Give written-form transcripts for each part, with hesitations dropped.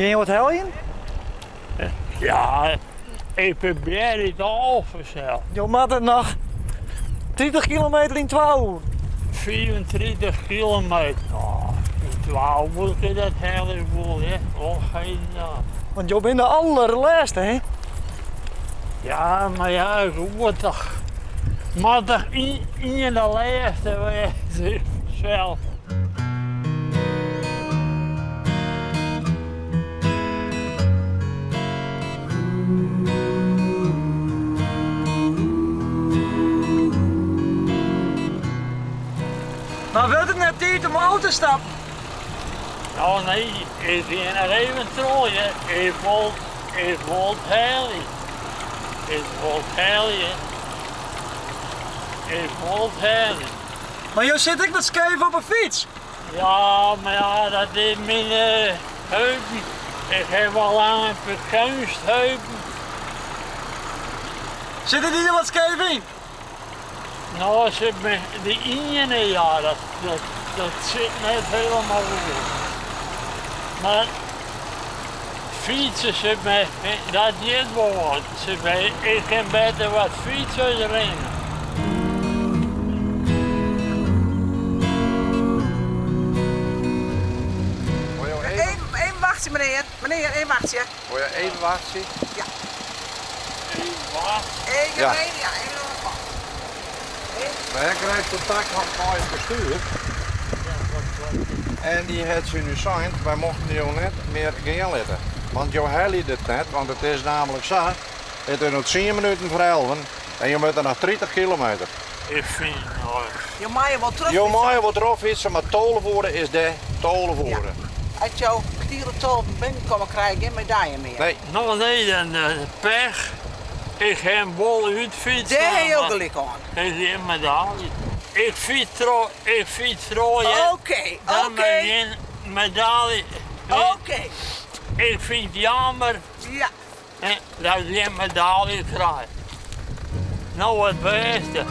Je wat heljen? Ja, ik probeer het al vanzelf. Je maakt het nog 30 kilometer in 2 uur. 34 kilometer. Oh, in 12 uur dat helemaal, hè? Oh, geen naam. Want je bent de allerlaatste, hè? Ja, maar ja, ik moet toch. Maar toch in de laatste wezen zelf. Maar wil het net tijd om auto te stappen? Oh nee, ik ga nog even trooien. Ik wil helien. Ik wil helien. Ik wil helien. Maar je zit ik met scheef op een fiets. Ja, maar ja, dat is mijn heupen. Ik heb al lang een verkunstheupen. Zit er niet wat scheef in? Nou, ze met de ene, ja, dat zit net helemaal goed. Maar fietsen ze met, dat is wat. Ik kan beter wat fietsen rennen. Even wachten, meneer. Meneer, even wachten. Wil je even wachten? Ja. Wat? Even Ja. wachten, ja. Even wachten. Wij krijgen contact met het bestuur. En die heeft ze nu gezegd, wij mochten jou net meer gaan letten. Want jou helpt het net, want het is namelijk zo. Het is nog 10 minuten voor 11 en je moet er nog 30 kilometer. Ik vind het nooit. Je mag je wel terug. Je mag je wat erop fietsen, maar tolenvoeren is de tolenvoeren. Als jou kwartier op 12 binnenkomen, krijg je geen medaille meer. Nee, Nog niet een pech. Ik heb een bol uitfietsen. Daar heb je ook gelijk aan. Ik heb een medaille. Ik fiets rooien. Oké, Dan oké, ben je een medaille. oké. Ik vind het jammer Ja. dat je een medaille krijgt. Nou, het beste.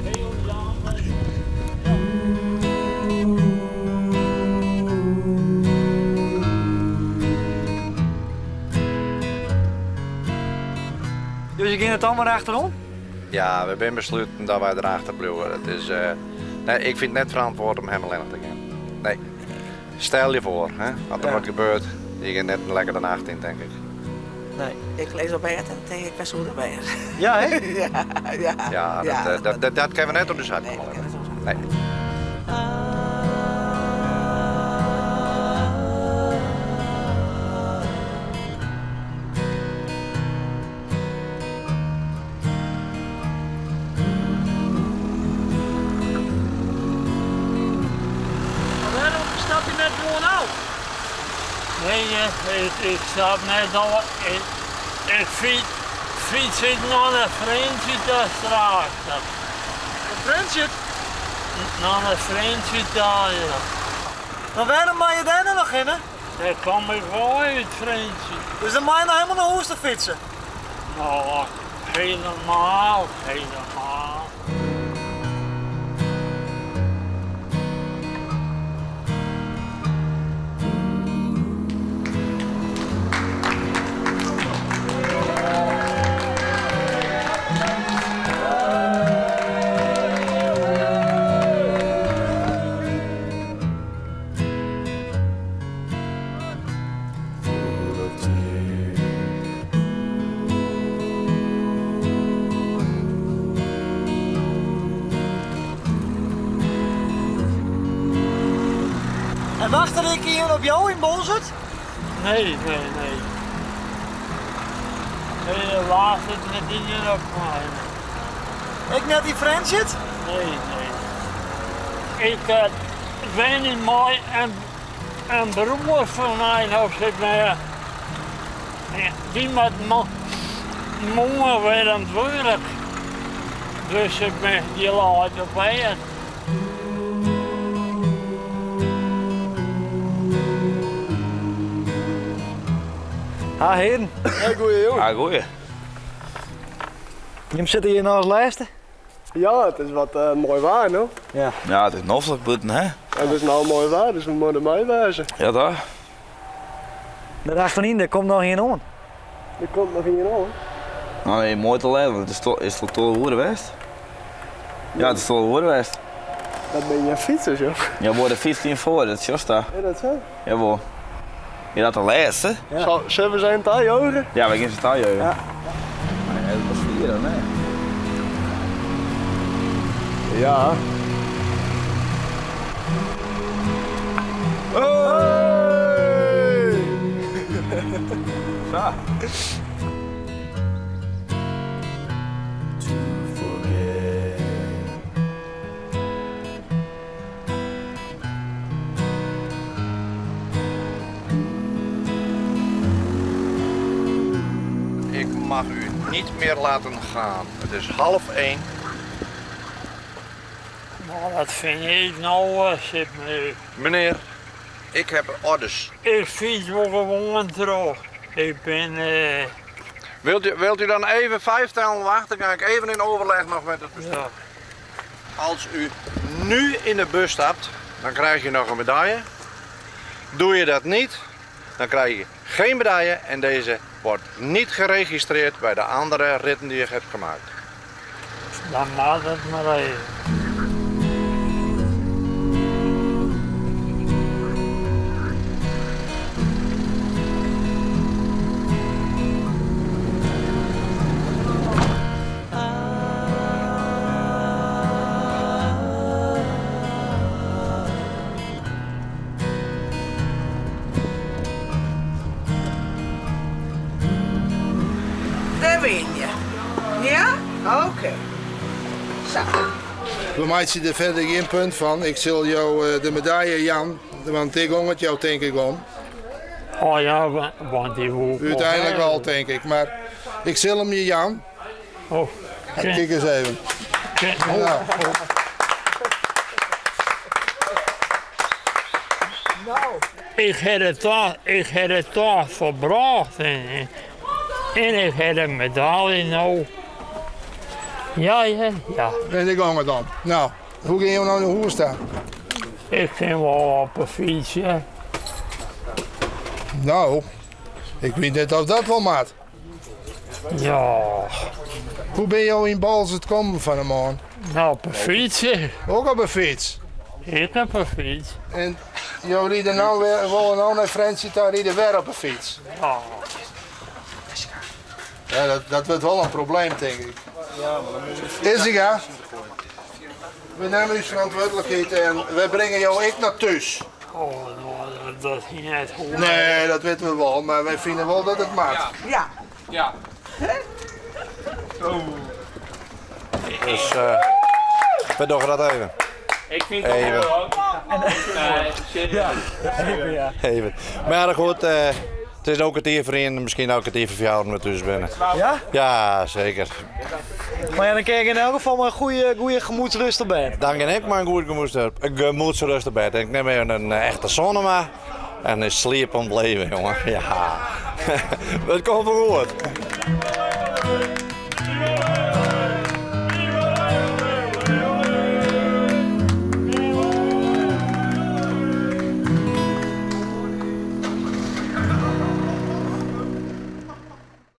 Heel jammer. Dus je ging het allemaal achterom? ja, we hebben besloten dat wij erachter blijven. Het is, nee, ik vind het net verantwoord om helemaal in te gaan. Nee, stel je voor, hè, wat er Ja. wordt gebeurd, je gaat net een lekkere nacht in, denk ik. Nee. Ik lees op bed en dan denk ik, ik ben zo erbij. Ja, hè? Ja, Dat kunnen we net op de zak Nee, komen. dat is zo. Nee. Maar waarom stap je net gewoon uit? Nee, ik snap net al. Ik fiets ik naar een vriendje daar straks. Een friendship? Naar een vriendje daar, ja. Maar waarom mag je daar nou nog in, hè? Daar kom ik wel uit, vriendje. Dus dan mag je nou helemaal naar huis te fietsen. Nou, helemaal, helemaal. En wachtte ik hier op jou in Bolzert? Nee. Helaas het met die op mij. Ik net die friendship? Nee. Ik ben niet mooi en broer van mij of zit mij. Die met morgen weer aan het werk. Dus ik ben die laat op bed. Ha, heren. Ja, goeie jongen. Ah, goeie. Je zit hier nou als laatste. Ja, het is wat mooi waar, no? Ja. Ja, het is nog buiten, hè? En het is nou mooi waar, dus we moeten meewijzen. Ja, daar. Daarachterin, daar komt nog geen om. Er komt nog hier aan. Nou, nee, mooi te leven. Het is toch toch woorden geweest? Ja, het is toch woorden geweest. Dat ben je fietser, joh. Ja, voor de 15 voor, dat is juist daar. Is dat zo? Jawel. Je dat de laatste? Ja. Zullen we zijn taai ogen? Ja, we gaan ze thuis. Ja. Ja. Nee, dat was 4 dan, hè? Ja. Zo. Ik mag u niet meer laten gaan. Het is 12:30. Maar dat vind ik nou, zit me. Meneer, ik heb orders. Ik fiets wel gewoon terug. Ik ben, Wilt u dan even 5 tellen wachten? Dan ga ik even in overleg nog met het bestuur. ja. Als u nu in de bus stapt, dan krijg je nog een medaille. Doe je dat niet, dan krijg je geen medaille en deze wordt niet geregistreerd bij de andere ritten die je hebt gemaakt. Dan maakt het maar even. Daar win je. Ja? Oké. Zo. We maken er verder geen punt van. Ik zal jou de medaille, Jan, want ik ging het jou denk ik om. Oh ja, want die hoek. Uiteindelijk wel, denk ik. Maar ik zal hem je, Jan. Oh, Kijk eens even. Nou, ik heb het toch verbracht en ik heb een medaille nou. Ja. en ik ging het om. Nou, hoe ging je nou in de hoer staan? Ik ging wel op een fietsje. Nou, ik weet niet of dat wel maat. Ja, Hoe ben je al in Balzert komen van een man? nou op een fietsje. Ook op een fiets. Ik heb een fiets. En jullie rieden nou weer, willen nou naar Fransie, daar rieden weer op een fiets. Ja. Ja, dat wordt wel een probleem, denk ik. Is het, ja? We nemen uw verantwoordelijkheid en we brengen jou ik naar thuis. Oh, nou, dat is niet goed. Nee, dat weten we wel, maar wij vinden wel dat het maakt. Ja. Dus we doen dat even. Ik vind het even. serieus. Even. Maar goed, het is ook het hier vrienden, misschien ook het hier voor jou met thuis binnen. Ja? Ja, zeker. Maar ja, dan krijg je in elk geval maar een goede gemoedsrust erbij. Dan kan ik maar een goede gemoedsrust erbij. Ik neem even een echte Sonoma en een sleep om het leven, jongen. Ja, het komt wel goed.